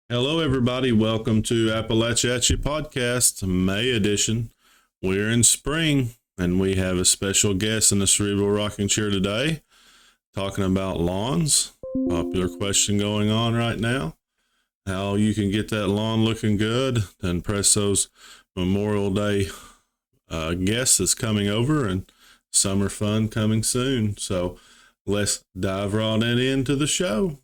Hello, everybody. Welcome to Appalachia Podcast, May edition. We're in spring, and we have a special guest in the cerebral rocking chair today, talking about lawns. Popular question going on right now: how you can get that lawn looking good to impress those Memorial Day guests that's coming over, and summer fun coming soon. So let's dive right into the show.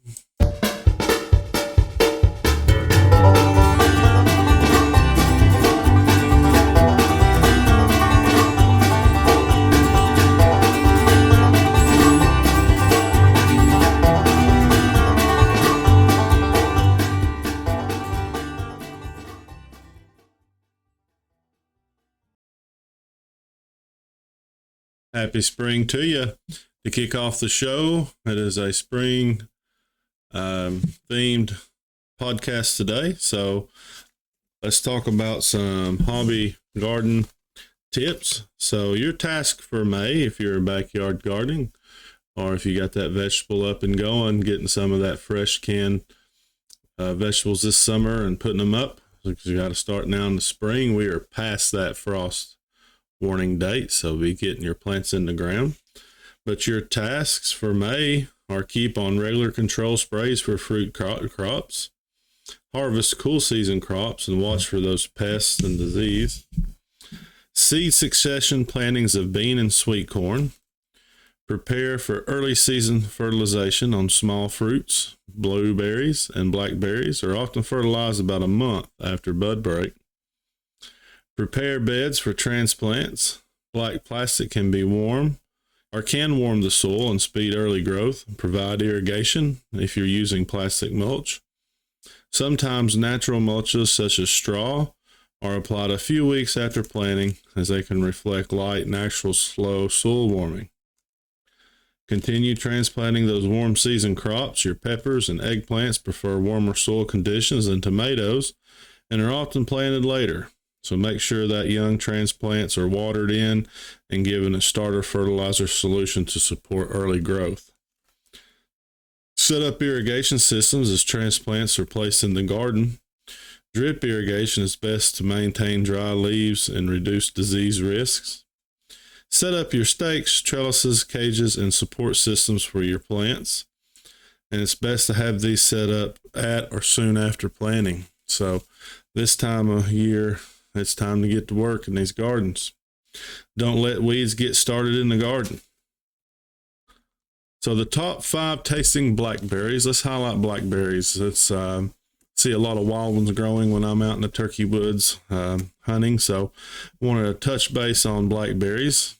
Happy spring to you. To kick off the show, it is a spring themed podcast today. So let's talk about some hobby garden tips. So your task for May, if you're backyard gardening, or if you got that vegetable up and going, getting some of that fresh canned vegetables this summer and putting them up, because you got to start now in the spring. We are past that frost warning date, so be getting your plants in the ground. But your tasks for May are: keep on regular control sprays for fruit crops, harvest cool season crops and watch for those pests and disease, seed succession plantings of bean and sweet corn, prepare for early season fertilization on small fruits. Blueberries and blackberries are often fertilized about a month after bud break. Prepare beds for transplants. Black plastic can warm the soil and speed early growth. Provide irrigation if you're using plastic mulch. Sometimes natural mulches such as straw are applied a few weeks after planting, as they can reflect light, natural, slow soil warming. Continue transplanting those warm season crops. Your peppers and eggplants prefer warmer soil conditions than tomatoes and are often planted later. So make sure that young transplants are watered in and given a starter fertilizer solution to support early growth. Set up irrigation systems as transplants are placed in the garden. Drip irrigation is best to maintain dry leaves and reduce disease risks. Set up your stakes, trellises, cages, and support systems for your plants. And it's best to have these set up at or soon after planting. So this time of year, it's time to get to work in these gardens. Don't let weeds get started in the garden. So the top 5 tasting blackberries. Let's highlight blackberries. Let's see a lot of wild ones growing when I'm out in the turkey woods hunting. So I wanted to touch base on blackberries.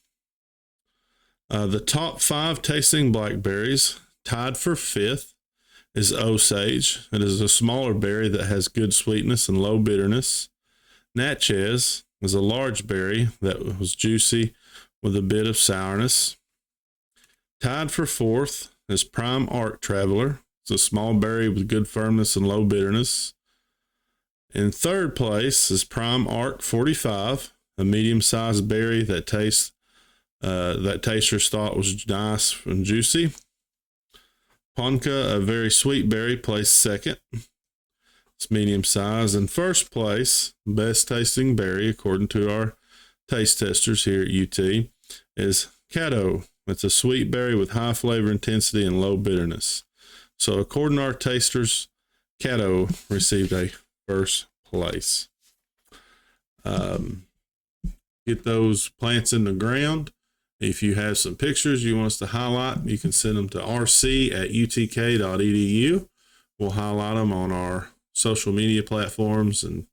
The top 5 tasting blackberries, tied for 5th, is Osage. It is a smaller berry that has good sweetness and low bitterness. Natchez is a large berry that was juicy with a bit of sourness. Tied for 4th is Prime Arc Traveler. It's a small berry with good firmness and low bitterness. In 3rd place is Prime Arc 45, a medium-sized berry that tasters thought was nice and juicy. Ponca, a very sweet berry, placed 2nd. It's medium size. In 1st place, best tasting berry, according to our taste testers here at UT, is Caddo. It's a sweet berry with high flavor intensity and low bitterness. So according to our tasters, Caddo received a 1st place. Get those plants in the ground. If you have some pictures you want us to highlight, you can send them to rc@utk.edu. We'll highlight them on our social media platforms and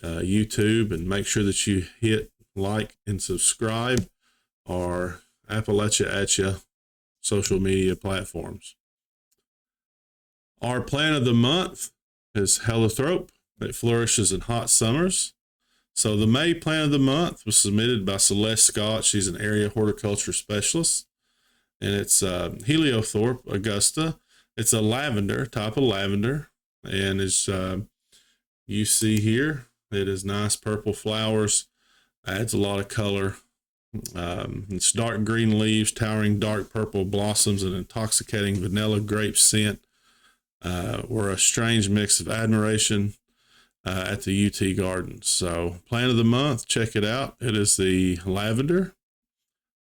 YouTube, and make sure that you hit like and subscribe our Appalachia social media platforms. Our plant of the month is heliotrope. It flourishes in hot summers. So the May plant of the month was submitted by Celeste Scott. She's an area horticulture specialist, and it's Heliothorpe Augusta. It's a lavender, type of lavender. And as you see here, it is nice purple flowers, adds a lot of color. It's dark green leaves, towering dark purple blossoms, and intoxicating vanilla grape scent. were a strange mix of admiration at the UT Gardens. So plant of the month, check it out. It is the lavender,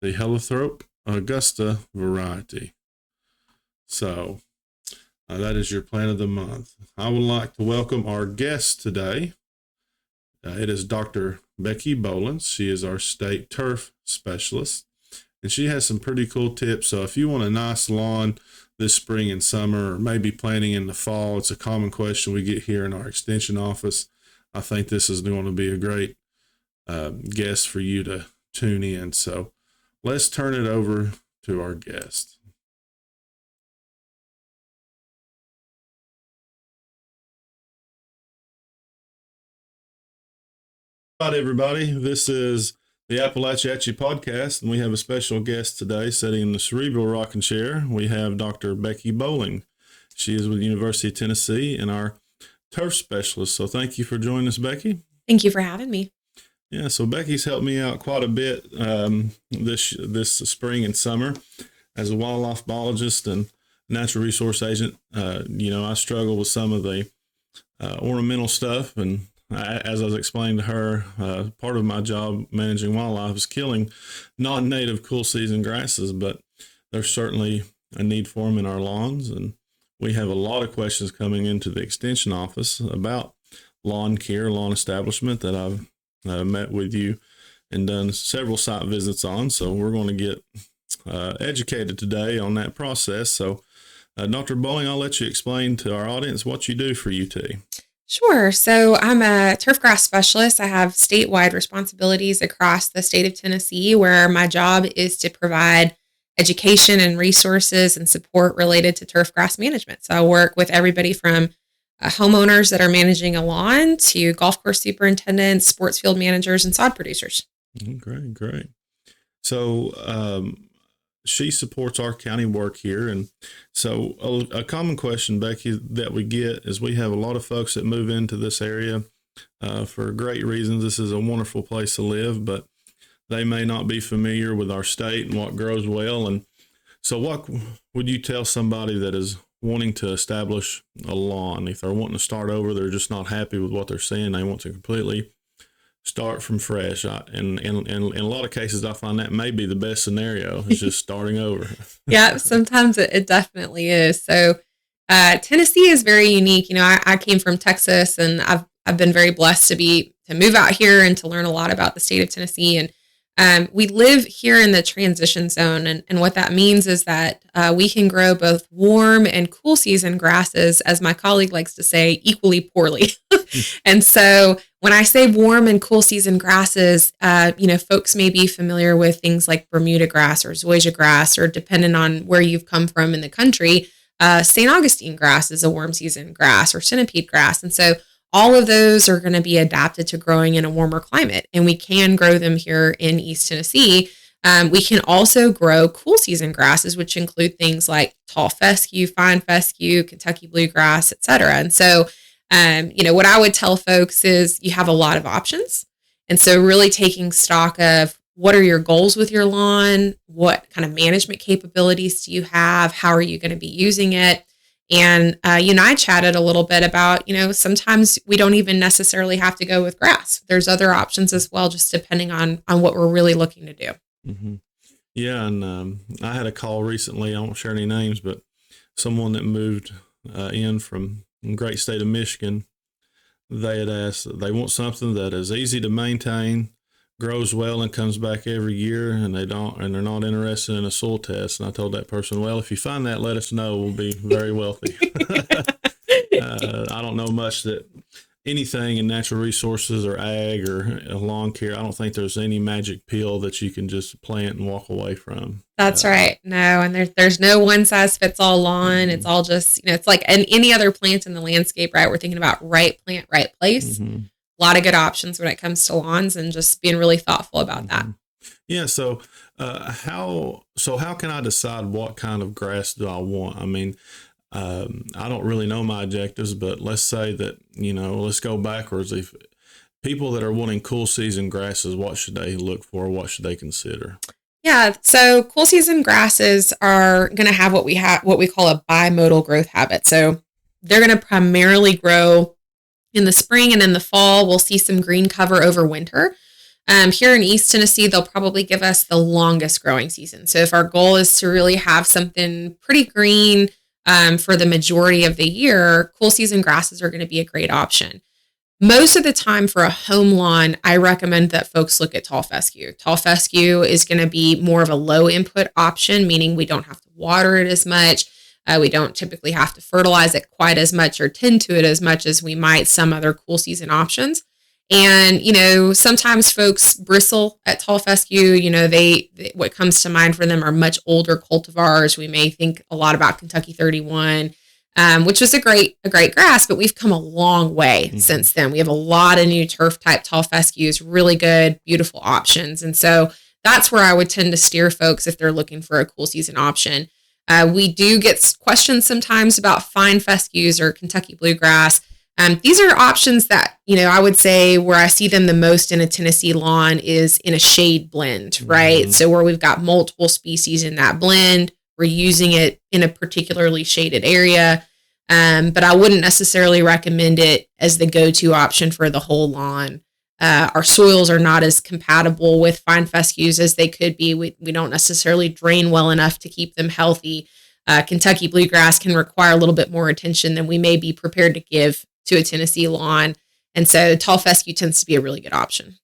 the heliothrope Augusta variety. So that is your plant of the month. I would like to welcome our guest today. It is Dr. Becky Bowling. She is our state turf specialist, and she has some pretty cool tips. So if you want a nice lawn this spring and summer, or maybe planting in the fall, it's a common question we get here in our extension office. I think this is going to be a great guest for you to tune in. So let's turn it over to our guest. Hi, everybody. This is the Appalachia podcast, and we have a special guest today sitting in the cerebral rocking chair. We have Dr. Becky Bowling. She is with the University of Tennessee and our turf specialist. So thank you for joining us, Becky. Thank you for having me. Yeah, so Becky's helped me out quite a bit this spring and summer as a wildlife biologist and natural resource agent. I struggle with some of the ornamental stuff, and as I was explaining to her, part of my job managing wildlife is killing non-native cool season grasses, but there's certainly a need for them in our lawns. And we have a lot of questions coming into the extension office about lawn care, lawn establishment that I've met with you and done several site visits on. So we're going to get educated today on that process. So Dr. Bowling, I'll let you explain to our audience what you do for UT. Sure. So I'm a turf grass specialist. I have statewide responsibilities across the state of Tennessee, where my job is to provide education and resources and support related to turf grass management. So I work with everybody from homeowners that are managing a lawn to golf course superintendents, sports field managers, and sod producers. Great. So she supports our county work here. And so a common question, Becky, that we get is we have a lot of folks that move into this area for great reasons. This is a wonderful place to live, but they may not be familiar with our state and what grows well. And so what would you tell somebody that is wanting to establish a lawn? If they're wanting to start over, they're just not happy with what they're seeing, they want to completely start from fresh. And in a lot of cases, I find that may be the best scenario, is just starting over. Yeah, sometimes it definitely is. So Tennessee is very unique. I came from Texas, and I've been very blessed to move out here and to learn a lot about the state of Tennessee. And we live here in the transition zone. And what that means is that we can grow both warm and cool season grasses, as my colleague likes to say, equally poorly. And so when I say warm and cool season grasses, folks may be familiar with things like Bermuda grass or zoysia grass, or depending on where you've come from in the country, St. Augustine grass is a warm season grass, or centipede grass. And so all of those are going to be adapted to growing in a warmer climate, and we can grow them here in East Tennessee. We can also grow cool season grasses, which include things like tall fescue, fine fescue, Kentucky bluegrass, etc. And so, what I would tell folks is you have a lot of options. And so really taking stock of what are your goals with your lawn? What kind of management capabilities do you have? How are you going to be using it? And I chatted a little bit about, sometimes we don't even necessarily have to go with grass. There's other options as well, just depending on what we're really looking to do. Mm-hmm. Yeah, and I had a call recently, I won't share any names, but someone that moved in from the great state of Michigan. They had asked, they want something that is easy to maintain, grows well, and comes back every year, and they're not interested in a soil test. And I told that person, well, if you find that, let us know. We'll be very wealthy. I don't know much that anything in natural resources or ag or lawn care. I don't think there's any magic pill that you can just plant and walk away from. That's right. No, and there's no one size fits all lawn. Mm-hmm. It's all just, it's like any other plant in the landscape, right? We're thinking about right plant, right place. Mm-hmm. A lot of good options when it comes to lawns, and just being really thoughtful about that. Yeah. So how can I decide what kind of grass do I want? I mean, I don't really know my objectives, but let's say that, let's go backwards. If people that are wanting cool season grasses, what should they look for? What should they consider? Yeah. So cool season grasses are going to have what we call a bimodal growth habit. So they're going to primarily grow in the spring, and in the fall, we'll see some green cover over winter. Here in East Tennessee, they'll probably give us the longest growing season. So if our goal is to really have something pretty green for the majority of the year, cool season grasses are going to be a great option. Most of the time for a home lawn, I recommend that folks look at tall fescue. Tall fescue is going to be more of a low input option, meaning we don't have to water it as much. We don't typically have to fertilize it quite as much or tend to it as much as we might some other cool season options. And, sometimes folks bristle at tall fescue. What comes to mind for them are much older cultivars. We may think a lot about Kentucky 31, which was a great grass, but we've come a long way since then. We have a lot of new turf type tall fescues, really good, beautiful options. And so that's where I would tend to steer folks if they're looking for a cool season option. We do get questions sometimes about fine fescues or Kentucky bluegrass. These are options that, I would say where I see them the most in a Tennessee lawn is in a shade blend, right? So where we've got multiple species in that blend, we're using it in a particularly shaded area. But I wouldn't necessarily recommend it as the go-to option for the whole lawn. Our soils are not as compatible with fine fescues as they could be. We don't necessarily drain well enough to keep them healthy. Kentucky bluegrass can require a little bit more attention than we may be prepared to give to a Tennessee lawn. And so tall fescue tends to be a really good option.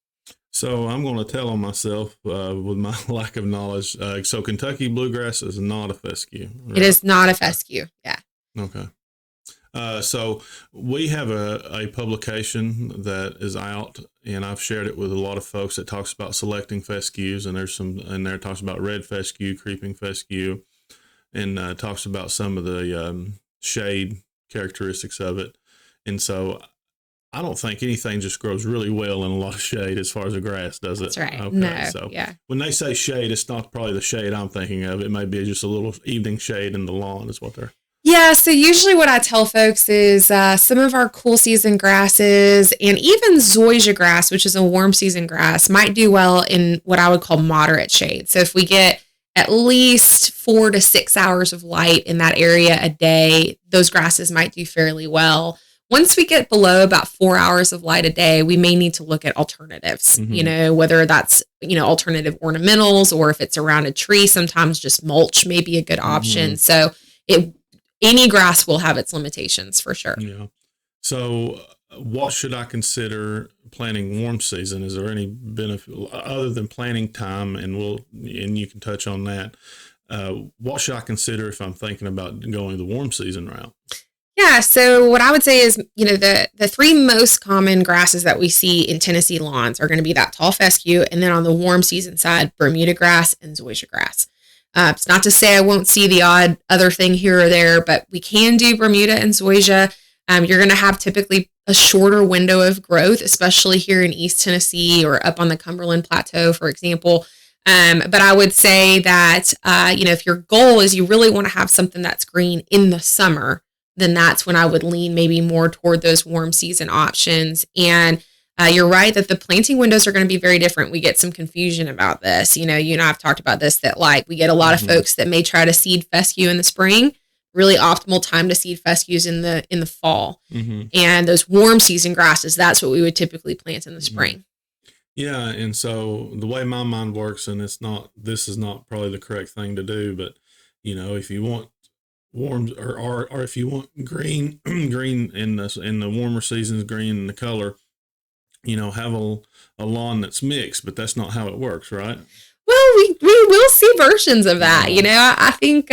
So I'm going to tell on myself with my lack of knowledge. So Kentucky bluegrass is not a fescue. Right? It is not a fescue. Yeah. Okay. So we have a publication that is out, and I've shared it with a lot of folks that talks about selecting fescues, and there's some in there talks about red fescue, creeping fescue, and talks about some of the shade characteristics of it. And so I don't think anything just grows really well in a lot of shade as far as a grass, does it? That's right. Okay. No. So yeah. When they say shade, it's not probably the shade I'm thinking of. It may be just a little evening shade in the lawn is what they're... Yeah, so usually what I tell folks is some of our cool season grasses and even zoysia grass, which is a warm season grass, might do well in what I would call moderate shade. So if we get at least 4 to 6 hours of light in that area a day, those grasses might do fairly well. Once we get below about 4 hours of light a day, we may need to look at alternatives, whether that's, alternative ornamentals, or if it's around a tree, sometimes just mulch may be a good option. So any grass will have its limitations for sure. Yeah. So what should I consider planting warm season? Is there any benefit other than planting time? And you can touch on that. What should I consider if I'm thinking about going the warm season route? Yeah. So what I would say is, the 3 most common grasses that we see in Tennessee lawns are going to be that tall fescue. And then on the warm season side, Bermuda grass and zoysia grass. It's not to say I won't see the odd other thing here or there, but we can do Bermuda and zoysia. You're going to have typically a shorter window of growth, especially here in East Tennessee or up on the Cumberland Plateau, for example. But I would say that, if your goal is you really want to have something that's green in the summer, then that's when I would lean maybe more toward those warm season options. And you're right that the planting windows are going to be very different. We get some confusion about this. You and I have talked about this, that we get a lot of folks that may try to seed fescue in the spring. Really optimal time to seed fescues in the fall. And those warm season grasses, that's what we would typically plant in the spring. Yeah. And so the way my mind works, and this is not probably the correct thing to do, but if you want warm or if you want green in the warmer seasons, green in the color, have a lawn that's mixed, but that's not how it works, right? Well, we will see versions of that. I think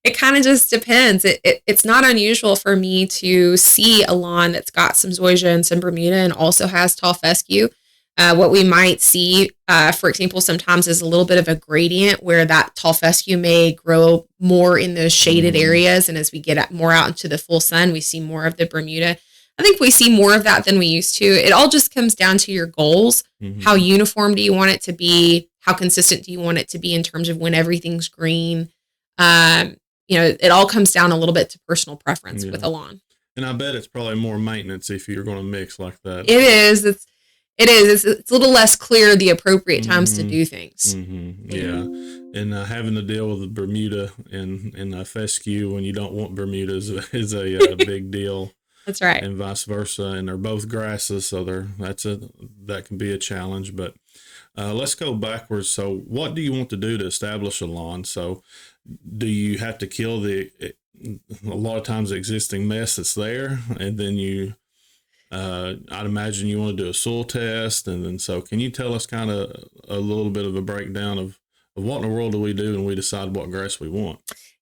it kind of just depends. It's not unusual for me to see a lawn that's got some zoysia and some Bermuda and also has tall fescue. What we might see, for example, sometimes is a little bit of a gradient where that tall fescue may grow more in those shaded areas. And as we get more out into the full sun, we see more of the Bermuda. I think we see more of that than we used to. It all just comes down to your goals. How uniform do you want it to be? How consistent do you want it to be in terms of when everything's green? It all comes down a little bit to personal preference with a lawn. And I bet it's probably more maintenance if you're going to mix like that. It is. It is. It's a little less clear the appropriate times to do things. Yeah. And having to deal with the Bermuda and fescue when you don't want Bermuda is a big deal. That's right. And vice versa. And they're both grasses, so that can be a challenge. But let's go backwards. So what do you want to do to establish a lawn? So do you have to kill a lot of times the existing mess that's there, and then I'd imagine you want to do a soil test, and then so can you tell us kind of a little bit of a breakdown of what in the world do we do when we decide what grass we want?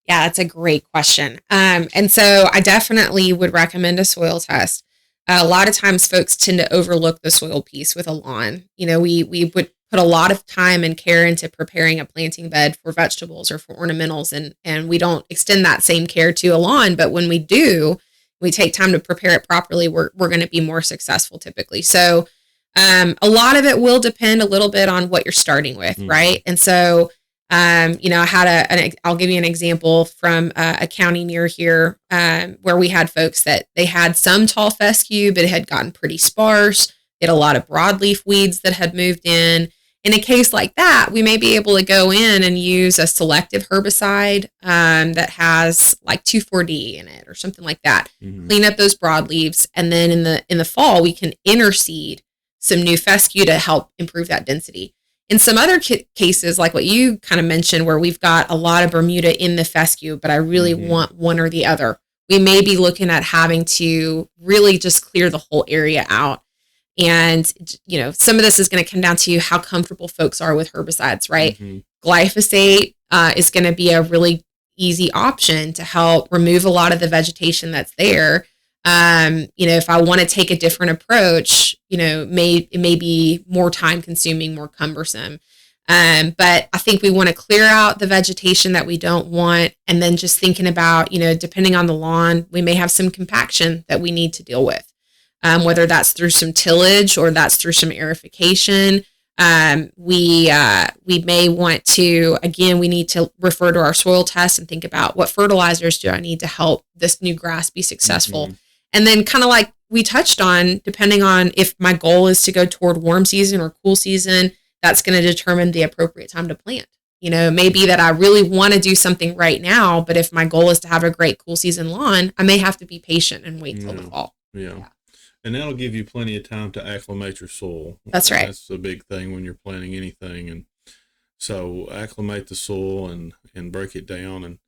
Yeah, that's a great question. And so I definitely would recommend a soil test. A lot of times folks tend to overlook the soil piece with a lawn. We would put a lot of time and care into preparing a planting bed for vegetables or for ornamentals, and we don't extend that same care to a lawn. But when we do, we take time to prepare it properly, we're going to be more successful typically. So a lot of it will depend a little bit on what you're starting with, right? And so, I had I'll give you an example from a county near here where we had folks that they had some tall fescue, but it had gotten pretty sparse. They had a lot of broadleaf weeds that had moved in. In a case like that, we may be able to go in and use a selective herbicide that has like 2,4-D in it or something like that. Clean up those broadleaves, and then in the fall we can interseed some new fescue to help improve that density. In some other cases, like what you kind of mentioned, where we've got a lot of Bermuda in the fescue, but I really want one or the other, we may be looking at having to really just clear the whole area out. And, some of this is going to come down to how comfortable folks are with herbicides, right? Glyphosate is going to be a really easy option to help remove a lot of the vegetation that's there. If I want to take a different approach, it may be more time consuming, more cumbersome. But I think we want to clear out the vegetation that we don't want. And then just thinking about, depending on the lawn, we may have some compaction that we need to deal with. Whether that's through some tillage or that's through some aerification. We may want to, again, we need to refer to our soil test and think about what fertilizers do I need to help this new grass be successful. And then kind of like we touched on, depending on if my goal is to go toward warm season or cool season, that's going to determine the appropriate time to plant. It may be that I really want to do something right now, but if my goal is to have a great cool season lawn, I may have to be patient and wait till the fall. Yeah. And that'll give you plenty of time to acclimate your soil. That's right. That's a big thing when you're planting anything. And so acclimate the soil and break it down. And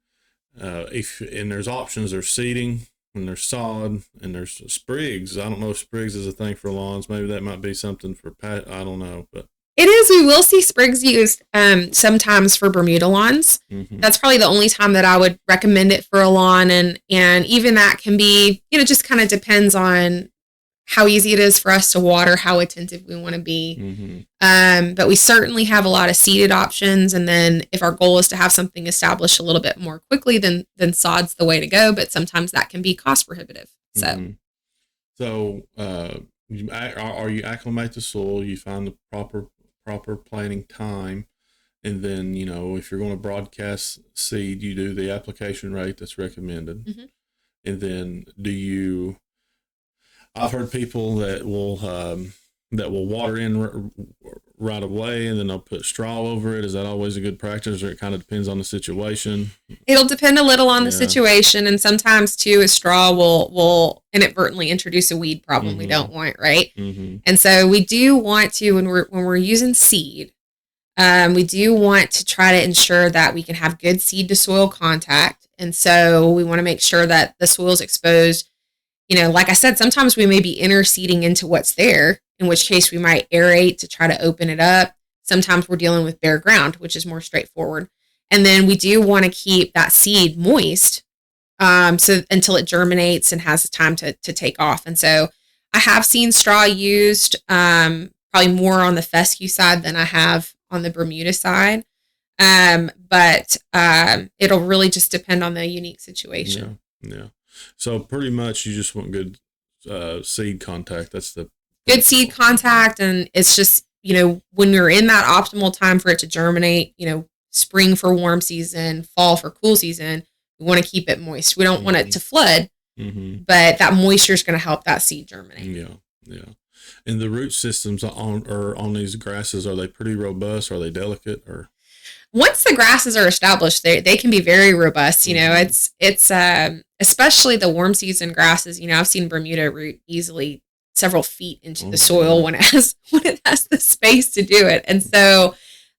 and there's options, there's seeding and there's sod and there's sprigs. I don't know if sprigs is a thing for lawns. Maybe that might be something for I don't know, but it is. We will see sprigs used sometimes for Bermuda lawns. That's probably the only time that I would recommend it for a lawn. And even that can be, just kind of depends on how easy it is for us to water, how attentive we want to be. But we certainly have a lot of seeded options. And then if our goal is to have something established a little bit more quickly, then sod's the way to go. But sometimes that can be cost prohibitive. So, you acclimate the soil, you find the proper planting time. And then, if you're going to broadcast seed, you do the application rate that's recommended. And then I've heard people that will water in right away, and then they'll put straw over it. Is that always a good practice, or it kind of depends on the situation? It'll depend a little on the situation, and sometimes too, a straw will inadvertently introduce a weed problem we don't want, right? And so we do want to, when we're using seed, we do want to try to ensure that we can have good seed to soil contact, and so we want to make sure that the soil is exposed. Like I said, sometimes we may be interseeding into what's there, in which case we might aerate to try to open it up. Sometimes we're dealing with bare ground, which is more straightforward. And then we do want to keep that seed moist so until it germinates and has time to take off. And so I have seen straw used probably more on the fescue side than I have on the Bermuda side. But it'll really just depend on the unique situation. Yeah. So pretty much you just want good seed contact. That's the good seed contact. And it's just, when you're in that optimal time for it to germinate, spring for warm season, fall for cool season, we want to keep it moist. We don't want it to flood, but that moisture is going to help that seed germinate. Yeah. And the root systems on these grasses, are they pretty robust? Are they delicate? Or Once the grasses are established, they can be very robust. You know, it's especially the warm season grasses. You know, I've seen Bermuda root easily several feet into the soil when it has the space to do it. And so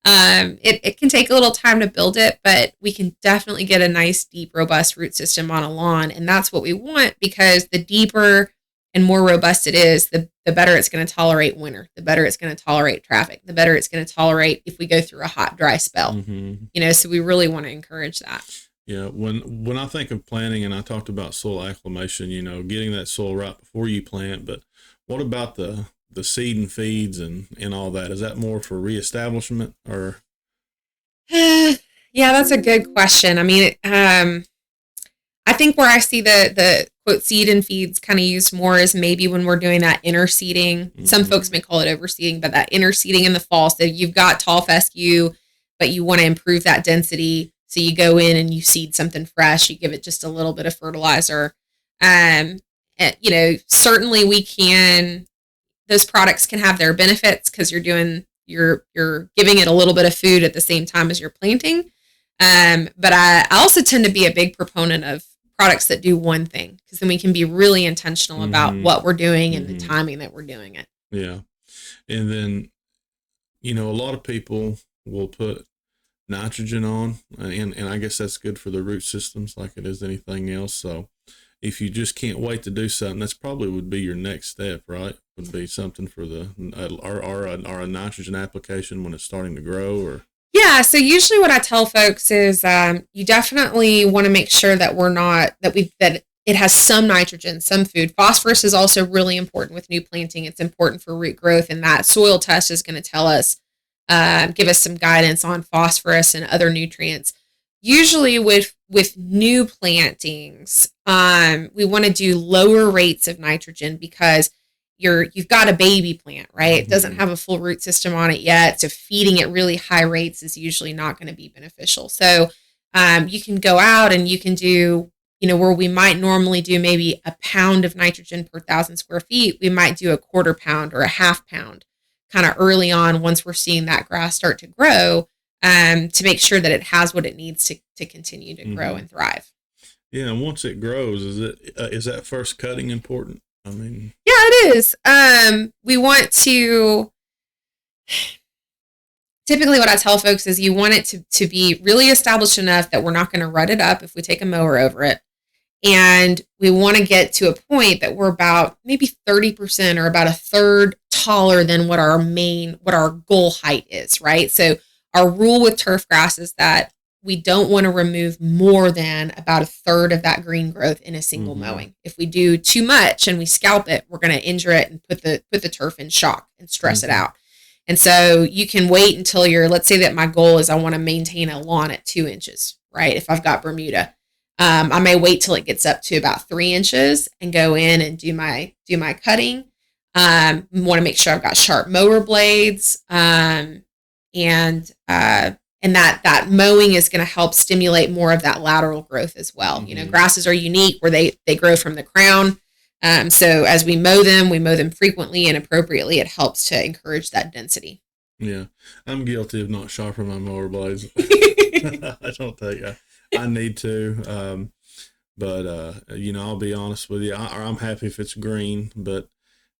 it can take a little time to build it, but we can definitely get a nice, deep, robust root system on a lawn. And that's what we want, because the deeper and more robust it is, the better it's going to tolerate winter, the better it's going to tolerate traffic, the better it's going to tolerate if we go through a hot, dry spell. You know, so we really want to encourage that. Yeah, when I think of planting, and I talked about soil acclimation, you know, getting that soil right before you plant, but what about the seed and feeds and all that? Is that more for reestablishment or? Yeah, that's a good question. I mean, I think where I see the quote seed and feeds kind of used more is maybe when we're doing that inner seeding. Some folks may call it overseeding, but that inner seeding in the fall. So you've got tall fescue, but you want to improve that density. So you go in and you seed something fresh. You give it just a little bit of fertilizer. And, you know, certainly those products can have their benefits because you're giving it a little bit of food at the same time as you're planting. But I also tend to be a big proponent of products that do one thing, because then we can be really intentional about what we're doing and the timing that we're doing it. Yeah. And then, you know, a lot of people will put nitrogen on, and I guess that's good for the root systems like it is anything else. So if you just can't wait to do something, that's probably would be your next step, right? Would be something for or a nitrogen application when it's starting to grow, or? Yeah, so usually what I tell folks is you definitely want to make sure that that it has some nitrogen, some food. Phosphorus is also really important with new planting. It's important for root growth, and that soil test is going to tell us, give us some guidance on phosphorus and other nutrients. Usually with new plantings, we want to do lower rates of nitrogen because you've got a baby plant, right? It doesn't have a full root system on it yet. So feeding it really high rates is usually not going to be beneficial. So you can go out and you can do, you know, where we might normally do maybe a pound of nitrogen per 1,000 square feet, we might do a 1/4 pound or a 1/2 pound kind of early on once we're seeing that grass start to grow, to make sure that it has what it needs to continue to grow and thrive. Yeah, and once it grows, is that first cutting important? I mean, yeah, it is. We want to, typically what I tell folks is you want it to be really established enough that we're not going to rut it up if we take a mower over it. And we want to get to a point that we're about maybe 30% or about a third taller than what our goal height is, right? So our rule with turf grass is that we don't want to remove more than about a third of that green growth in a single mowing. If we do too much and we scalp it, we're going to injure it and put the turf in shock and stress it out. And so you can wait until let's say that my goal is I want to maintain a lawn at 2 inches, right? If I've got Bermuda, I may wait till it gets up to about 3 inches and go in and do my cutting. Want to make sure I've got sharp mower blades, and that mowing is going to help stimulate more of that lateral growth as well. You know, grasses are unique where they grow from the crown. So as we mow them frequently and appropriately. It helps to encourage that density. Yeah, I'm guilty of not sharpening my mower blades. I don't think I need to. But you know, I'll be honest with you. I'm happy if it's green, but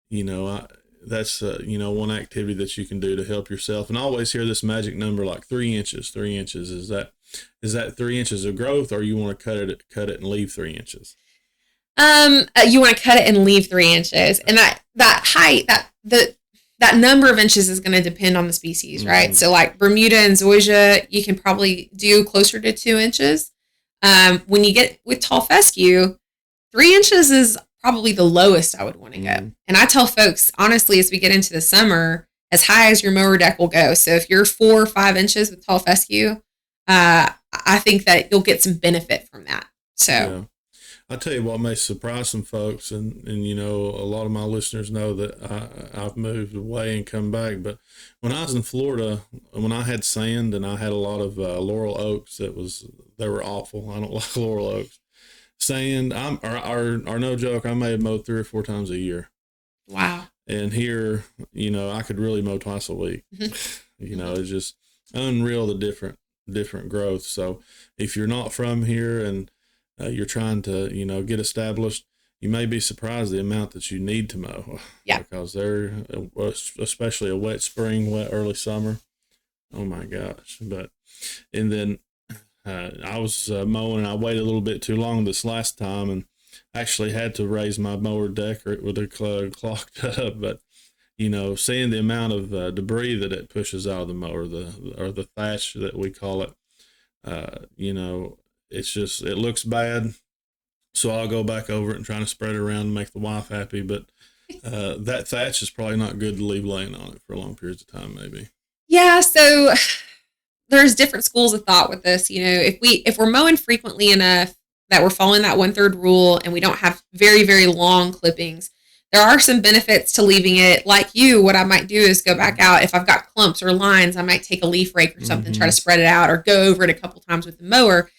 you know, that's you know, one activity that you can do to help yourself. And I always hear this magic number like 3 inches. 3 inches, is that 3 inches of growth, or you want to cut it and leave 3 inches? You want to cut it and leave 3 inches, and that height, that number of inches is going to depend on the species, right? So like Bermuda and Zoysia, you can probably do closer to 2 inches. When you get with tall fescue, 3 inches is probably the lowest I would want to go. And I tell folks, honestly, as we get into the summer, as high as your mower deck will go. So if you're 4 or 5 inches with tall fescue, I think that you'll get some benefit from that. So yeah. I'll tell you what may surprise some folks, and you know, a lot of my listeners know that I've moved away and come back. But when I was in Florida, when I had sand and I had a lot of laurel oaks, they were awful. I don't like laurel oaks. Sand, are no joke, I may have mowed 3 or 4 times a year. Wow. And here, I could really mow twice a week. It's just unreal, the different growth. So if you're not from here and you're trying to, get established, you may be surprised the amount that you need to mow. Yeah. Because they're, especially a wet spring, wet early summer. Oh my gosh. And then I was mowing and I waited a little bit too long this last time and actually had to raise my mower deck with it clogged up. But, seeing the amount of debris that it pushes out of the mower, or the thatch that we call it, it's just, it looks bad. So I'll go back over it and try to spread it around and make the wife happy. But that thatch is probably not good to leave laying on it for long periods of time, maybe. Yeah. So there's different schools of thought with this. If we're mowing frequently enough that we're following that 1/3 rule and we don't have very, very long clippings, there are some benefits to leaving it. Like what I might do is go back out. If I've got clumps or lines, I might take a leaf rake or something, try to spread it out, or go over it a couple times with the mower.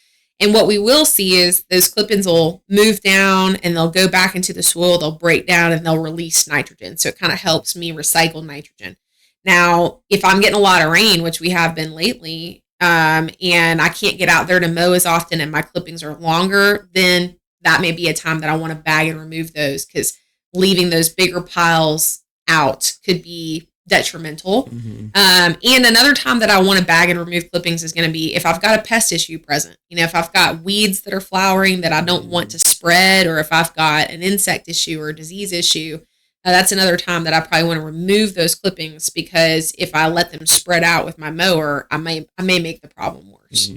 And what we will see is those clippings will move down and they'll go back into the soil, they'll break down, and they'll release nitrogen. So it kind of helps me recycle nitrogen. Now, if I'm getting a lot of rain, which we have been lately, and I can't get out there to mow as often and my clippings are longer, then that may be a time that I want to bag and remove those, because leaving those bigger piles out could be detrimental. And another time that I want to bag and remove clippings is going to be if I've got a pest issue present. If I've got weeds that are flowering that I don't want to spread, or if I've got an insect issue or a disease issue, that's another time that I probably want to remove those clippings, because if I let them spread out with my mower, I may make the problem worse.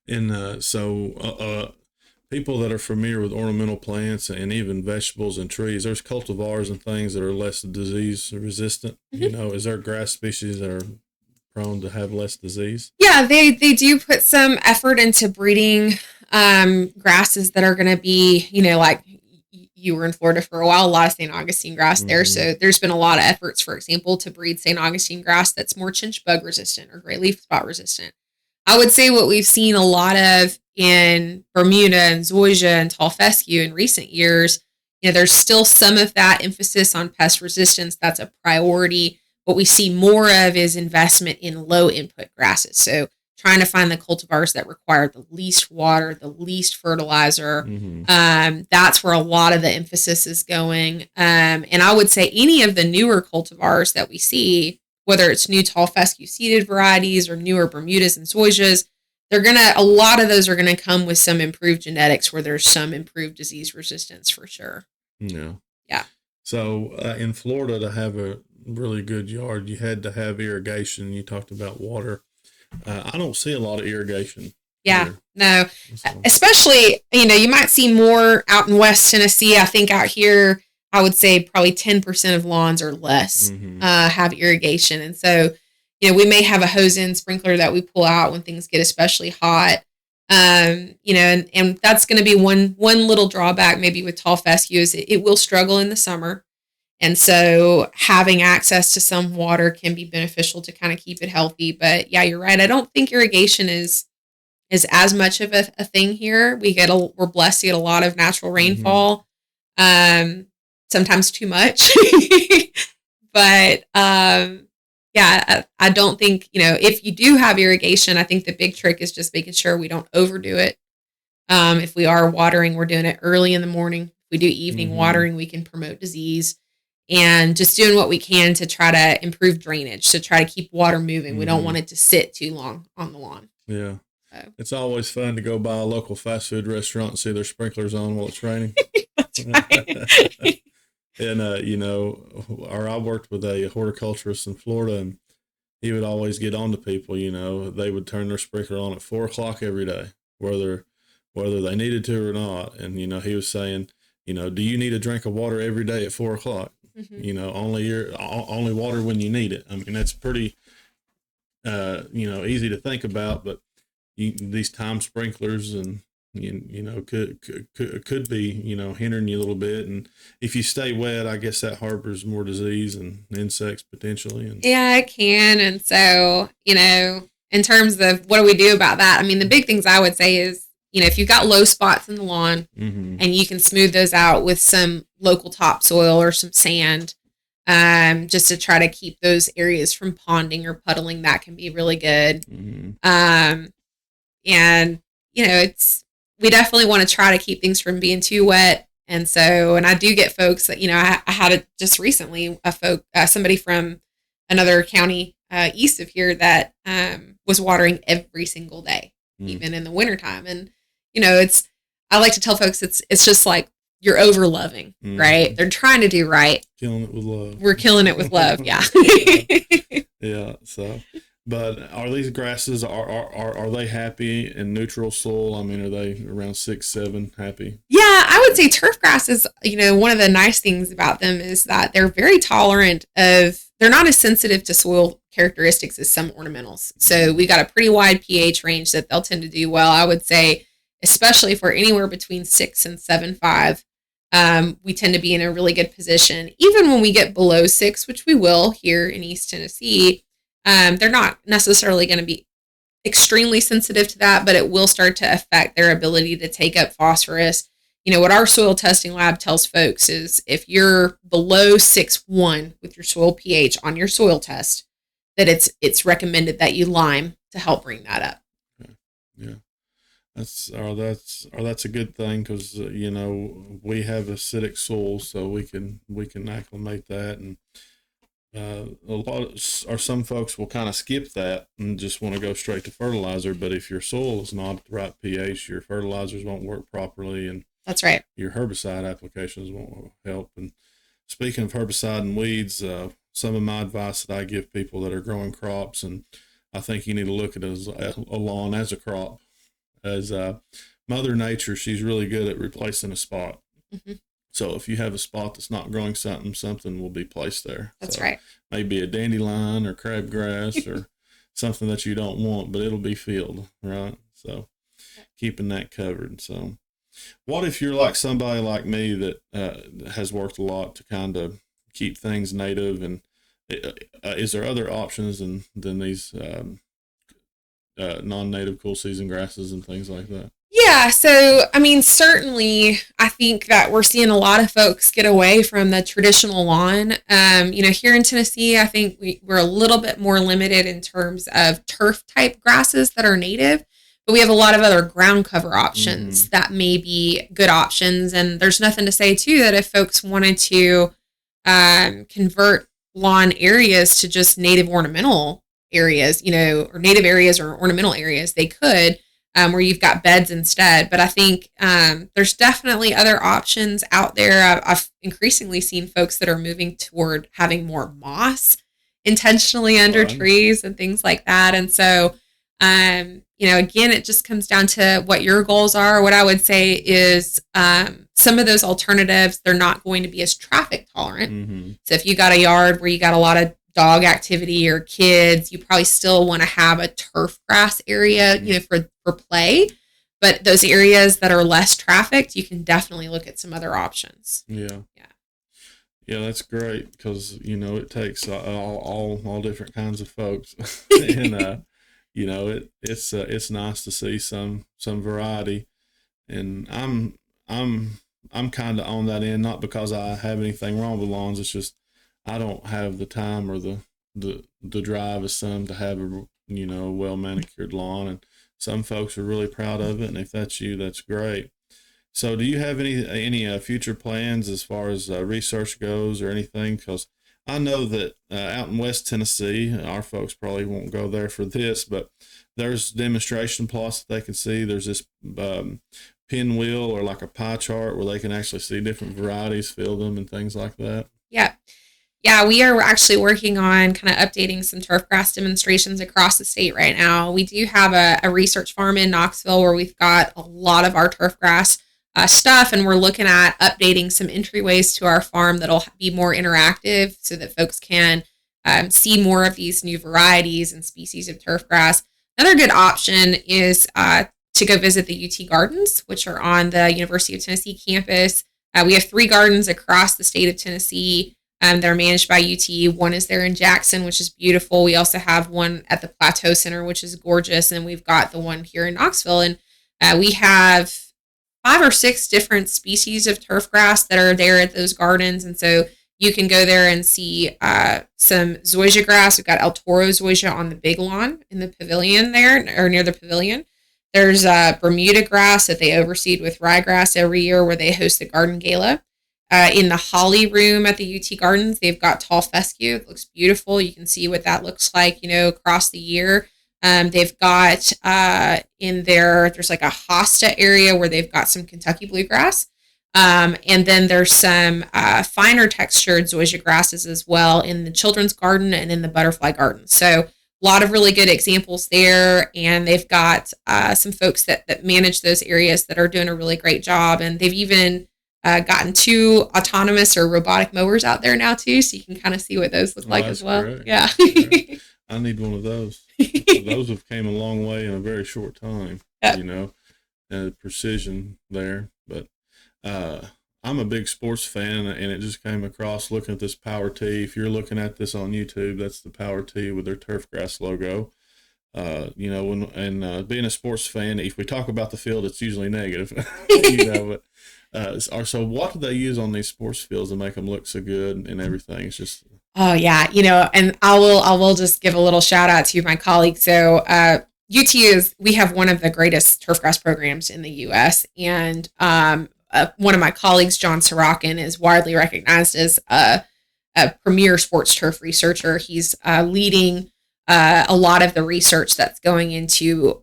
And so people that are familiar with ornamental plants and even vegetables and trees, there's cultivars and things that are less disease resistant. Is there grass species that are prone to have less disease? Yeah, they do put some effort into breeding grasses that are going to be, like you were in Florida for a while, a lot of St. Augustine grass there. So there's been a lot of efforts, for example, to breed St. Augustine grass that's more chinch bug resistant or gray leaf spot resistant. I would say what we've seen a lot of in Bermuda and zoysia and tall fescue in recent years, there's still some of that emphasis on pest resistance. That's a priority. What we see more of is investment in low input grasses. So trying to find the cultivars that require the least water, the least fertilizer. That's where a lot of the emphasis is going. And I would say any of the newer cultivars that we see, whether it's new tall fescue seeded varieties or newer Bermudas and zoysias, a lot of those are going to come with some improved genetics where there's some improved disease resistance for sure. Yeah. Yeah. So in Florida, to have a really good yard, you had to have irrigation. You talked about water. I don't see a lot of irrigation. Yeah, here. No, So, especially, you might see more out in West Tennessee. I think out here, I would say probably 10% of lawns or less have irrigation. And so, we may have a hose-in sprinkler that we pull out when things get especially hot. And that's going to be one little drawback maybe with tall fescue is it will struggle in the summer. And so having access to some water can be beneficial to kind of keep it healthy. But yeah, you're right. I don't think irrigation is as much of a thing here. We're blessed to get a lot of natural rainfall. Sometimes too much. But yeah, I don't think, if you do have irrigation, I think the big trick is just making sure we don't overdo it. If we are watering, we're doing it early in the morning. If we do evening watering, we can promote disease. And just doing what we can to try to improve drainage, to try to keep water moving. We don't want it to sit too long on the lawn. Yeah. So. It's always fun to go by a local fast food restaurant and see their sprinklers on while it's raining. That's right. And, I worked with a horticulturist in Florida, and he would always get on to people, they would turn their sprinkler on at 4:00 every day, whether they needed to or not. And, he was saying, do you need a drink of water every day at 4:00? Only water when you need it. I mean, that's pretty, easy to think about, but these time sprinklers and, could be, hindering you a little bit. And if you stay wet, I guess that harbors more disease and insects potentially. And yeah, it can. And so, in terms of what do we do about that? I mean, the big things I would say is, if you've got low spots in the lawn and you can smooth those out with some local topsoil or some sand, just to try to keep those areas from ponding or puddling. That can be really good. And, we definitely want to try to keep things from being too wet. And so, and I do get folks that, I had it just recently, somebody from another county east of here that was watering every single day, even in the wintertime. And, I like to tell folks it's just like you're over loving, right? They're trying to do right. Killing it with love. We're killing it with love, yeah. Yeah, so... But are these grasses, are they happy in neutral soil? I mean, are they around 6, 7 happy? Yeah, I would say turf grass is, one of the nice things about them is that they're very tolerant they're not as sensitive to soil characteristics as some ornamentals. So we got a pretty wide pH range that they'll tend to do well. I would say, especially for anywhere between 6 and 7.5, we tend to be in a really good position. Even when we get below 6, which we will here in East Tennessee, they're not necessarily going to be extremely sensitive to that, but it will start to affect their ability to take up phosphorus. What our soil testing lab tells folks is if you're below 6.1 with your soil pH on your soil test, that it's recommended that you lime to help bring that up. Okay. Yeah. That's a good thing because we have acidic soil, so we can acclimate that. And some folks will kind of skip that and just want to go straight to fertilizer. But if your soil is not at the right pH, your fertilizers won't work properly, and that's right. Your herbicide applications won't help. And speaking of herbicide and weeds, some of my advice that I give people that are growing crops, and I think you need to look at it as a lawn as a crop, as Mother Nature, she's really good at replacing a spot. Mm-hmm. So if you have a spot that's not growing something will be placed there. That's right. Maybe a dandelion or crabgrass or something that you don't want, but it'll be filled, right? So keeping that covered. So what if you're like somebody like me that has worked a lot to kind of keep things native, and is there other options than these non-native cool season grasses and things like that? Yeah, so I mean, certainly, I think that we're seeing a lot of folks get away from the traditional lawn. Here in Tennessee, I think we're a little bit more limited in terms of turf type grasses that are native, but we have a lot of other ground cover options that may be good options. And there's nothing to say too that if folks wanted to convert lawn areas to just native ornamental areas, or native areas or ornamental areas, they could. Where you've got beds instead. But I think there's definitely other options out there. I've increasingly seen folks that are moving toward having more moss intentionally under trees and things like that. And so, again, it just comes down to what your goals are. What I would say is some of those alternatives, they're not going to be as traffic tolerant. Mm-hmm. So if you got a yard where you got a lot of dog activity or kids, you probably still want to have a turf grass area, for play. But those areas that are less trafficked, you can definitely look at some other options. Yeah, that's great because it takes all different kinds of folks, and it's nice to see some variety. And I'm kind of on that end, not because I have anything wrong with lawns. It's just I don't have the time or the drive as some to have a well manicured lawn, and some folks are really proud of it. And if that's you, that's great. So, do you have any future plans as far as research goes or anything? Because I know that out in West Tennessee, our folks probably won't go there for this, but there's demonstration plots that they can see. There's this pinwheel or like a pie chart where they can actually see different varieties, fill them, and things like that. Yeah, we are actually working on kind of updating some turf grass demonstrations across the state right now. We do have a research farm in Knoxville where we've got a lot of our turf grass stuff, and we're looking at updating some entryways to our farm that'll be more interactive so that folks can see more of these new varieties and species of turf grass. Another good option is to go visit the UT Gardens, which are on the University of Tennessee campus. We have 3 gardens across the state of Tennessee. They're managed by UT. One is there in Jackson, which is beautiful. We also have one at the Plateau Center, which is gorgeous. And we've got the one here in Knoxville. And we have 5 or 6 different species of turf grass that are there at those gardens. And so You can go there and see some zoysia grass. We've got El Toro zoysia on the big lawn in the pavilion there, or near the pavilion. There's Bermuda grass that they overseed with ryegrass every year, where they host the garden gala. In the holly room at the UT Gardens, they've got tall fescue. It looks beautiful. You can see what that looks like, across the year. They've got in there's like a hosta area where they've got some Kentucky bluegrass. And then there's some finer textured zoysia grasses as well in the children's garden and in the butterfly garden. So a lot of really good examples there. And they've got some folks that manage those areas that are doing a really great job. And they've even gotten 2 autonomous or robotic mowers out there now too. So you can kind of see what those look like as well. Great. Yeah. I need one of those. Those have came a long way in a very short time, and the precision there. But I'm a big sports fan, and it just came across looking at this Power Tee. If you're looking at this on YouTube, that's the Power Tee with their turf grass logo. Being a sports fan, if we talk about the field, it's usually negative, so what do they use on these sports fields to make them look so good and everything? It's just... Oh yeah. And I will just give a little shout out to my colleagues. So, we have one of the greatest turf grass programs in the U.S. And one of my colleagues, John Sorokin, is widely recognized as a premier sports turf researcher. He's leading a lot of the research that's going into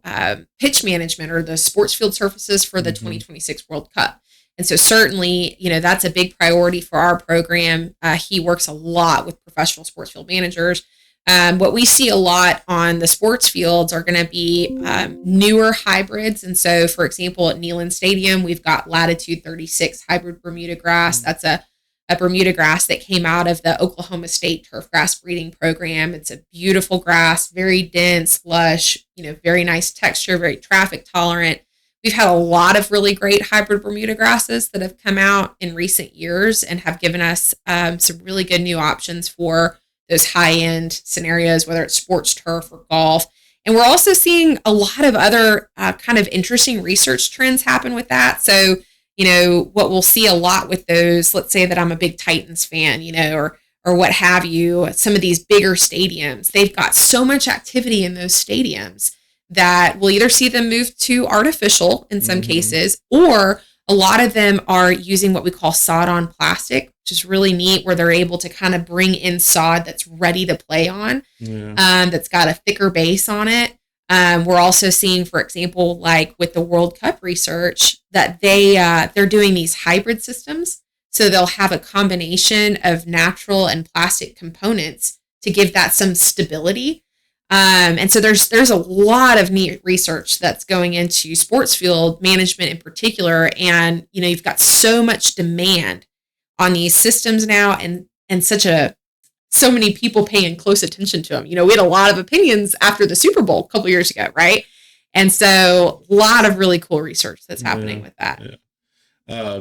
pitch management or the sports field surfaces for the 2026 World Cup. And so certainly, that's a big priority for our program. He works a lot with professional sports field managers. What we see a lot on the sports fields are going to be newer hybrids. And so, for example, at Neyland Stadium, we've got Latitude 36 hybrid Bermuda grass. That's a Bermuda grass that came out of the Oklahoma State turf grass breeding program. It's a beautiful grass, very dense, lush, very nice texture, very traffic tolerant. We've had a lot of really great hybrid Bermuda grasses that have come out in recent years and have given us some really good new options for those high-end scenarios, whether it's sports turf or golf. And we're also seeing a lot of other kind of interesting research trends happen with that. So, what we'll see a lot with those, let's say that I'm a big Titans fan, or what have you, some of these bigger stadiums, they've got so much activity in those stadiums that we'll either see them move to artificial in some cases, or a lot of them are using what we call sod on plastic, which is really neat, where they're able to kind of bring in sod that's ready to play on, that's got a thicker base on it. We're also seeing, for example, like with the World Cup research, that they're doing these hybrid systems. So they'll have a combination of natural and plastic components to give that some stability. And so there's a lot of neat research that's going into sports field management in particular. And, you've got so much demand on these systems now and so many people paying close attention to them. We had a lot of opinions after the Super Bowl a couple years ago, right? And so a lot of really cool research that's happening with that. Yeah.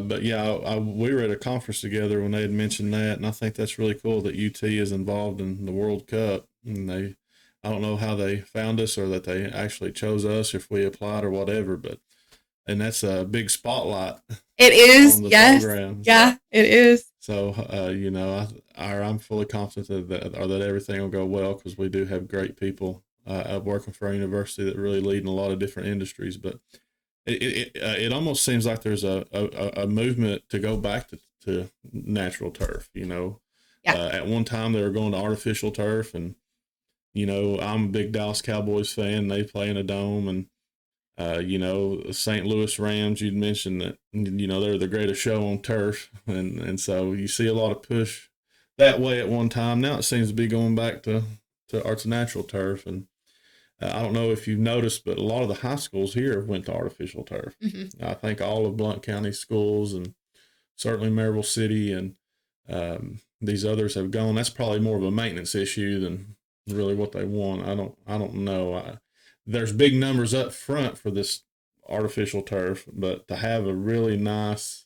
We were at a conference together when they had mentioned that. And I think that's really cool that UT is involved in the World Cup. And I don't know how they found us or that they actually chose us, if we applied or whatever, and that's a big spotlight. It is, yes. Program. Yeah, it is. So, I'm fully confident that everything will go well, because we do have great people working for our university that really lead in a lot of different industries. But it almost seems like there's a movement to go back to natural turf. At one time they were going to artificial turf, and I'm a big Dallas Cowboys fan. They play in a dome, and St. Louis Rams, you'd mentioned that, they're the greatest show on turf. And so you see a lot of push that way at one time. Now it seems to be going back to arts natural turf. And I don't know if you've noticed, but a lot of the high schools here went to artificial turf. I think all of Blount County schools, and certainly Maryville City, and these others have gone. That's probably more of a maintenance issue than really what they want. I don't know. There's big numbers up front for this artificial turf, but to have a really nice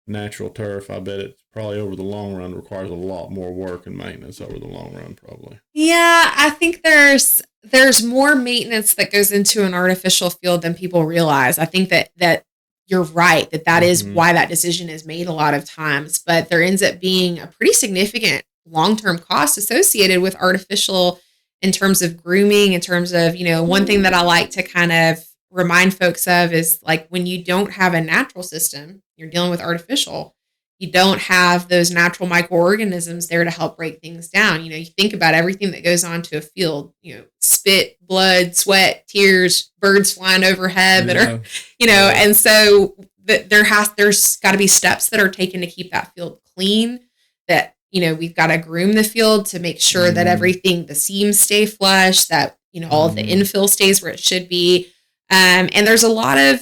natural turf, I bet it probably over the long run requires a lot more work and maintenance over the long run, probably. Yeah, I think there's more maintenance that goes into an artificial field than people realize. I think that you're right that is why that decision is made a lot of times. But there ends up being a pretty significant long-term cost associated with artificial in terms of grooming, in terms of, one thing that I like to kind of remind folks of is like when you don't have a natural system, you're dealing with artificial. You don't have those natural microorganisms there to help break things down. You think about everything that goes on to a field, spit, blood, sweat, tears, birds flying overhead that are, and so there's got to be steps that are taken to keep that field clean, that, we've got to groom the field to make sure that everything, the seams stay flush, that, all of the infill stays where it should be. And there's a lot of,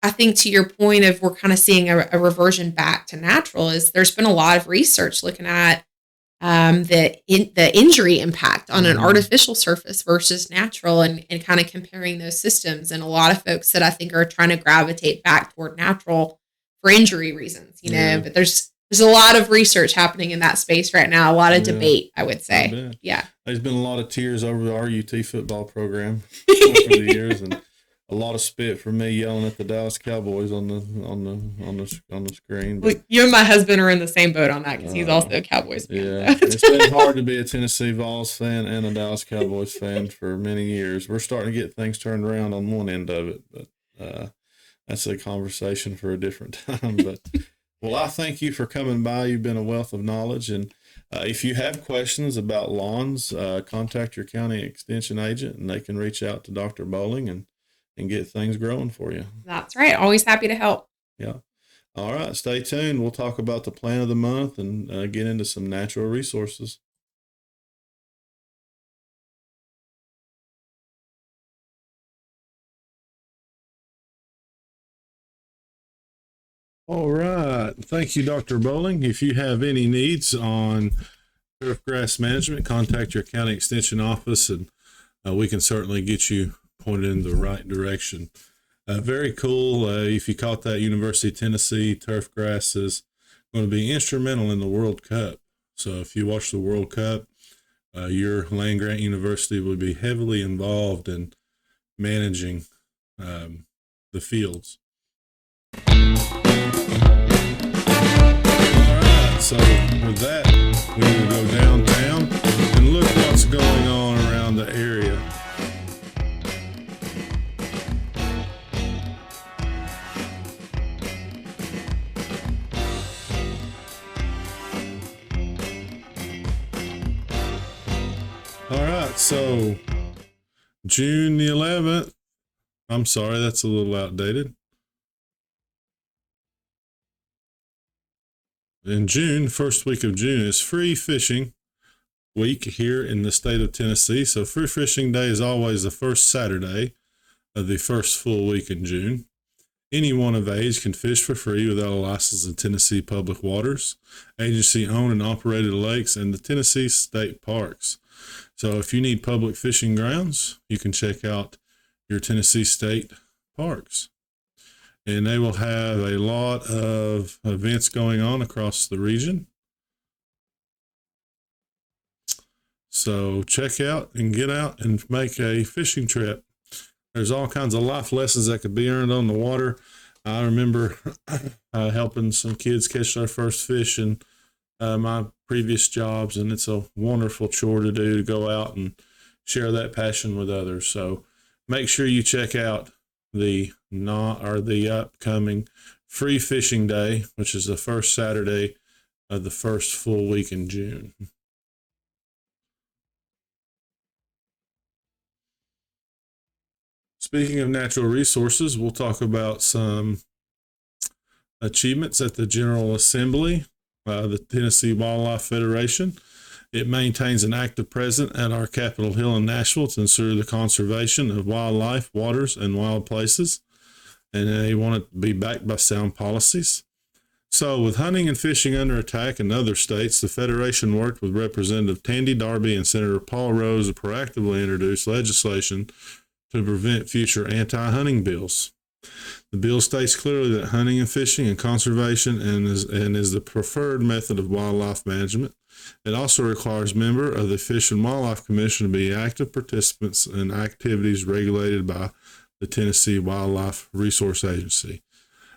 I think to your point of we're kind of seeing a reversion back to natural, is there's been a lot of research looking at the injury impact on an artificial surface versus natural, and kind of comparing those systems. And a lot of folks that I think are trying to gravitate back toward natural for injury reasons, but there's a lot of research happening in that space right now, a lot of debate, I would say. Yeah. There's been a lot of tears over the RUT football program over the years, and a lot of spit from me yelling at the Dallas Cowboys on the screen. But, well, you and my husband are in the same boat on that because he's also a Cowboys fan. Yeah, it's been hard to be a Tennessee Vols fan and a Dallas Cowboys fan for many years. We're starting to get things turned around on one end of it, but that's a conversation for a different time. But well, I thank you for coming by. You've been a wealth of knowledge, and if you have questions about lawns, contact your county extension agent, and they can reach out to Dr. Bowling and get things growing for you. That's right. Always happy to help. Yeah. All right. Stay tuned. We'll talk about the plant of the month and get into some natural resources. All right. Thank you, Dr. Bowling. If you have any needs on turf grass management, contact your county extension office, and we can certainly get you pointed in the right direction. Very cool. If you caught that, University of Tennessee turf grass is going to be instrumental in the World Cup. So if you watch the World Cup, your land grant university will be heavily involved in managing the fields. All right. So with that, we will go downtown and look what's going on around the area. All right, so June the 11th, I'm sorry, that's a little outdated. In June, first week of June is free fishing week here in the state of Tennessee. So free fishing day is always the first Saturday of the first full week in June. Anyone of age can fish for free without a license in Tennessee public waters, agency-owned and operated lakes, and the Tennessee state parks. So if you need public fishing grounds, you can check out your Tennessee state parks. And they will have a lot of events going on across the region. So check out and get out and make a fishing trip. There's all kinds of life lessons that could be earned on the water. I remember helping some kids catch their first fish in my previous jobs, and it's a wonderful chore to do, to go out and share that passion with others. So make sure you check out the upcoming free fishing day, which is the first Saturday of the first full week in June. Speaking of natural resources, we'll talk about some achievements at the General Assembly, the Tennessee Wildlife Federation. It maintains an active presence at our Capitol Hill in Nashville to ensure the conservation of wildlife, waters, and wild places. And they want it to be backed by sound policies. So with hunting and fishing under attack in other states, the Federation worked with Representative Tandy Darby and Senator Paul Rose to proactively introduce legislation to prevent future anti-hunting bills. The bill states clearly that hunting and fishing and conservation is the preferred method of wildlife management. It also requires members of the Fish and Wildlife Commission to be active participants in activities regulated by the Tennessee Wildlife Resource Agency.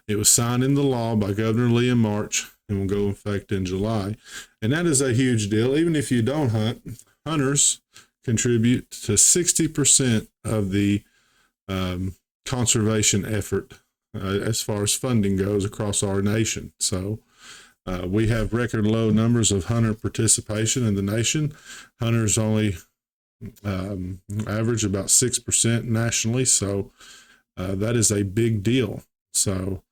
It was signed into law by Governor Lee in March and will go in effect in July. And that is a huge deal. Even if you don't hunt, hunters contribute to 60% of the conservation effort as far as funding goes across our nation. So we have record low numbers of hunter participation in the nation. Hunters only average about 6% nationally. So that is a big deal. So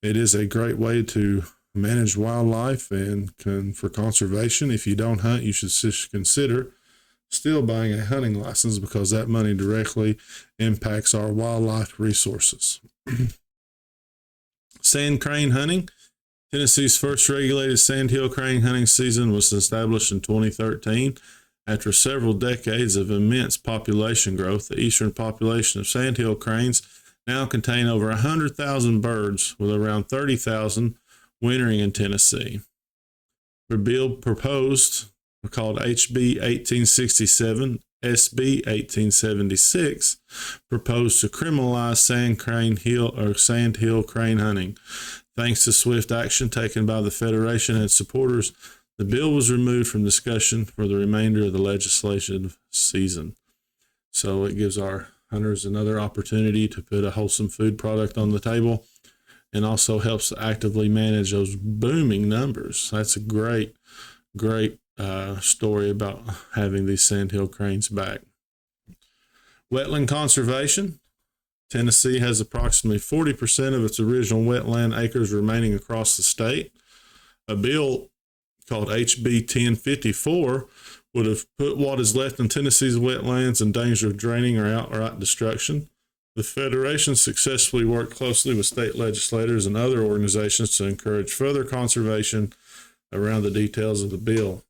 it is a great way to manage wildlife and for conservation. If you don't hunt, you should consider still buying a hunting license because that money directly impacts our wildlife resources. Sand crane hunting. Tennessee's first regulated sandhill crane hunting season was established in 2013. After several decades of immense population growth, the eastern population of sandhill cranes now contain over 100,000 birds, with around 30,000 wintering in Tennessee. The bill proposed, called HB 1867, SB 1876, proposed to criminalize sandhill crane hunting. Thanks to swift action taken by the Federation and supporters, the bill was removed from discussion for the remainder of the legislative season. So it gives our hunters another opportunity to put a wholesome food product on the table, and also helps to actively manage those booming numbers. That's a great story about having these sandhill cranes back. Wetland conservation. Tennessee has approximately 40% of its original wetland acres remaining across the state. A bill called HB 1054 would have put what is left in Tennessee's wetlands in danger of draining or outright destruction. The Federation successfully worked closely with state legislators and other organizations to encourage further conservation around the details of the bill.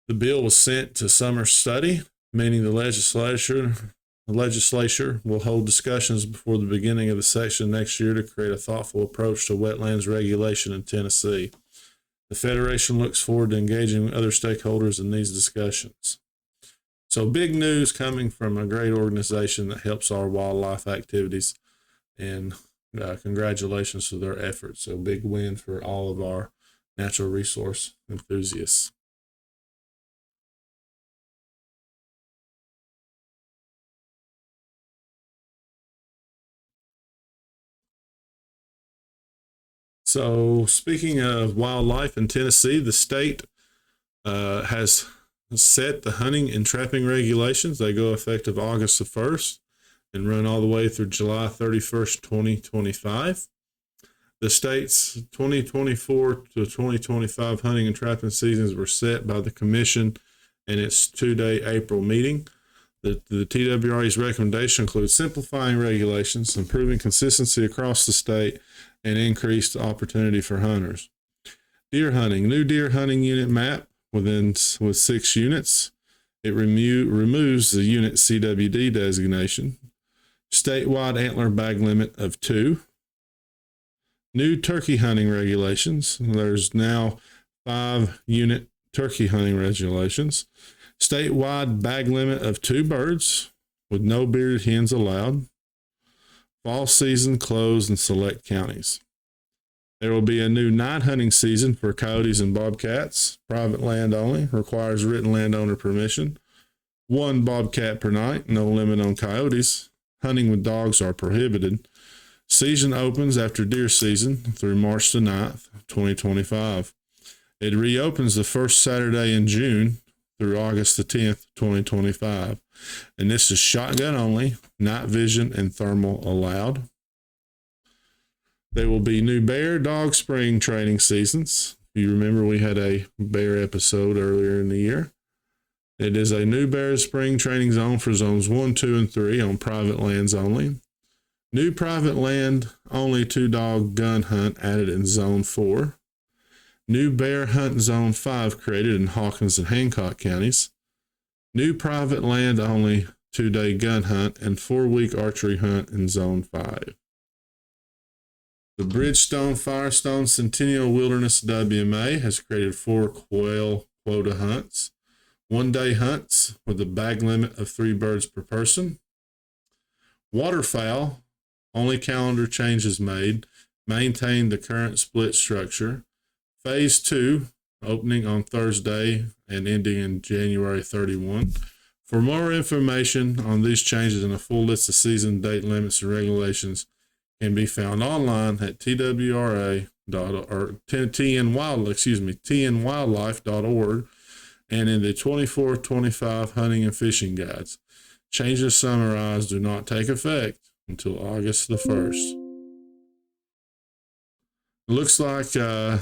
The bill was sent to summer study, meaning the legislature will hold discussions before the beginning of the session next year to create a thoughtful approach to wetlands regulation in Tennessee. The Federation looks forward to engaging with other stakeholders in these discussions. So big news coming from a great organization that helps our wildlife activities, and congratulations to their efforts. So big win for all of our natural resource enthusiasts. So speaking of wildlife in Tennessee, the state has set the hunting and trapping regulations. They go effective August the 1st and run all the way through July 31st, 2025. The state's 2024 to 2025 hunting and trapping seasons were set by the commission in its two-day April meeting. The TWRA's recommendation includes simplifying regulations, improving consistency across the state, and increased opportunity for hunters. Deer hunting. New deer hunting unit map with 6 units. It removes the unit CWD designation. Statewide antler bag limit of 2. New turkey hunting regulations. There's now 5 unit turkey hunting regulations. Statewide bag limit of 2 birds with no bearded hens allowed. Fall season closed in select counties. There will be a new night hunting season for coyotes and bobcats. Private land only. Requires written landowner permission. 1 bobcat per night. No limit on coyotes. Hunting with dogs are prohibited. Season opens after deer season through March the 9th, 2025. It reopens the first Saturday in June through August the 10th, 2025. And this is shotgun only, night vision and thermal allowed. There will be new bear dog spring training seasons. You remember we had a bear episode earlier in the year. It is a new bear spring training zone for zones 1, 2, and 3 on private lands only. New private land only 2-dog gun hunt added in zone 4. New bear hunt zone 5 created in Hawkins and Hancock counties. New private land only 2-day gun hunt and 4-week archery hunt in zone 5. The Bridgestone Firestone Centennial Wilderness WMA has created 4 quail quota hunts, 1-day hunts with a bag limit of 3 birds per person. Waterfowl, only calendar changes made. maintain the current split structure. Phase 2, opening on Thursday and ending in January 31. For more information on these changes and a full list of season date limits and regulations can be found online at tnwildlife.org and in the 24-25 hunting and fishing guides. Changes summarized do not take effect until August the 1st. It looks like the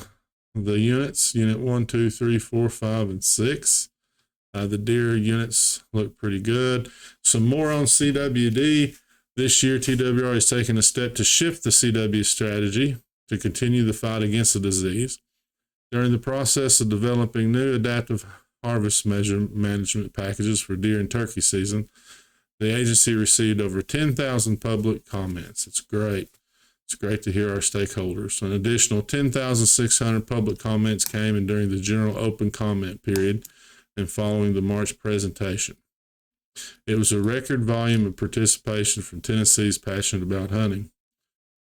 units, unit 1, 2, 3, 4, 5, and 6. The deer units look pretty good. Some more on CWD. This year, TWR has taken a step to shift the CW strategy to continue the fight against the disease. During the process of developing new adaptive harvest management packages for deer and turkey season, the agency received over 10,000 public comments. It's great. It's great to hear our stakeholders. An additional 10,600 public comments came in during the general open comment period and following the March presentation. It was a record volume of participation from Tennessee's passionate about hunting.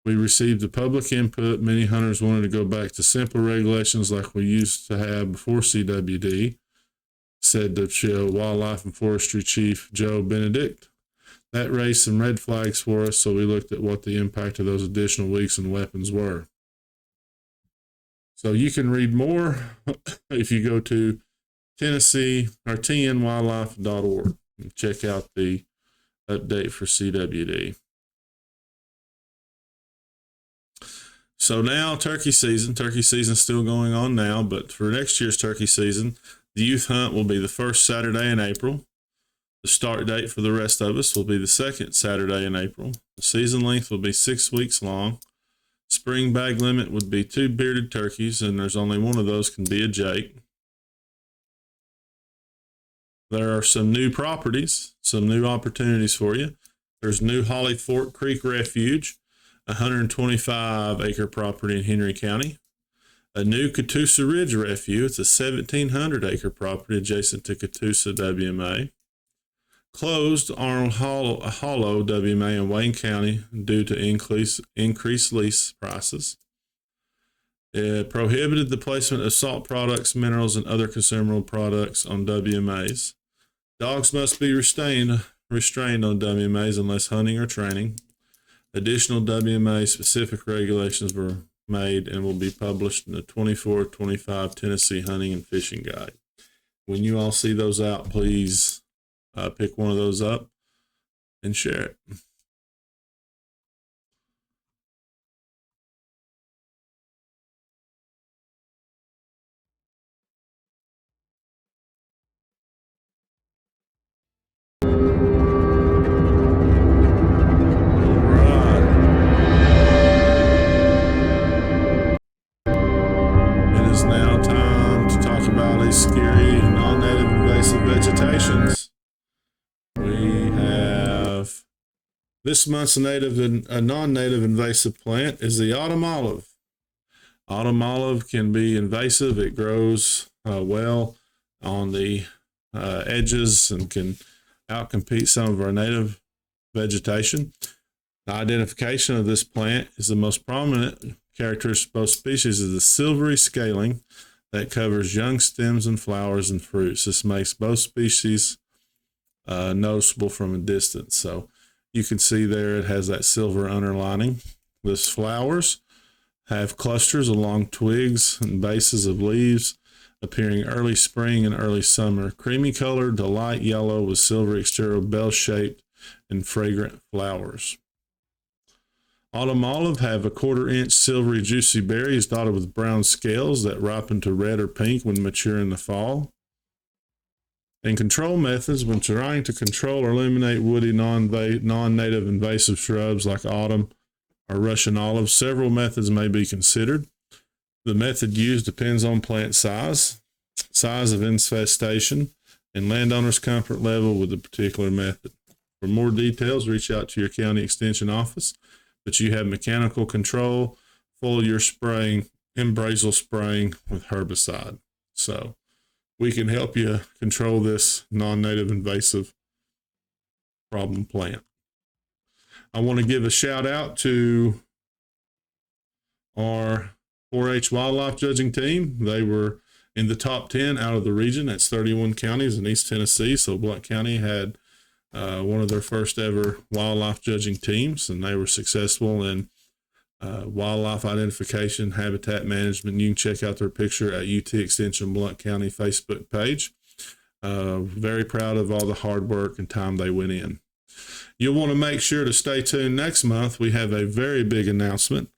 We received the public input. Many hunters wanted to go back to simple regulations like we used to have before CWD, said the Wildlife and Forestry Chief Joe Benedict. That raised some red flags for us, so we looked at what the impact of those additional weeks and weapons were. So you can read more if you go to Tennessee or tnwildlife.org and check out the update for CWD. So now turkey season. Turkey season is still going on now, but for next year's turkey season, the youth hunt will be the first Saturday in April. The start date for the rest of us will be the second Saturday in April. The season length will be 6 weeks long. Spring bag limit would be 2 bearded turkeys, and there's only one of those can be a Jake. There are some new properties, some new opportunities for you. There's new Holly Fork Creek Refuge, a 125-acre property in Henry County. A new Catoosa Ridge Refuge, it's a 1,700-acre property adjacent to Catoosa WMA. Closed Arnold Hollow WMA in Wayne County due to increased lease prices. It prohibited the placement of salt products, minerals, and other consumable products on WMAs. Dogs must be restrained on WMAs unless hunting or training. Additional WMA-specific regulations were made and will be published in the 24-25 Tennessee Hunting and Fishing Guide. When you all see those out, please pick one of those up and share it. Now time to talk about these scary non-native invasive vegetations. We have this month's non-native invasive plant is the autumn olive. Autumn olive can be invasive. It grows well on the edges and can outcompete some of our native vegetation. The identification of this plant is the most prominent characteristic of both species is the silvery scaling that covers young stems and flowers and fruits. This makes both species noticeable from a distance. So you can see there it has that silver underlining. These flowers have clusters along twigs and bases of leaves, appearing early spring and early summer. Creamy colored to light yellow with silvery exterior, bell-shaped and fragrant flowers. Autumn olive have a 1/4 inch silvery juicy berries dotted with brown scales that ripen to red or pink when mature in the fall. In control methods, when trying to control or eliminate woody non-native invasive shrubs like autumn or Russian olive, several methods may be considered. The method used depends on plant size of infestation, and landowner's comfort level with the particular method. For more details, reach out to your county extension office. But you have mechanical control, foliar spraying, and brazil spraying with herbicide. So we can help you control this non-native invasive problem plant. I want to give a shout out to our 4-H wildlife judging team. They were in the top 10 out of the region. That's 31 counties in East Tennessee. So Blount County had one of their first ever wildlife judging teams, and they were successful in wildlife identification, habitat management. You can check out their picture at UT Extension Blount County Facebook page. Very proud of all the hard work and time they went in. You'll want to make sure to stay tuned next month. We have a very big announcement,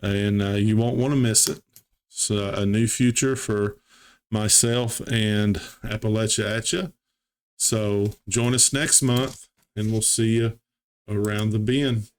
and you won't want to miss it. It's a new future for myself and Appalachia. So join us next month, and we'll see you around the bend.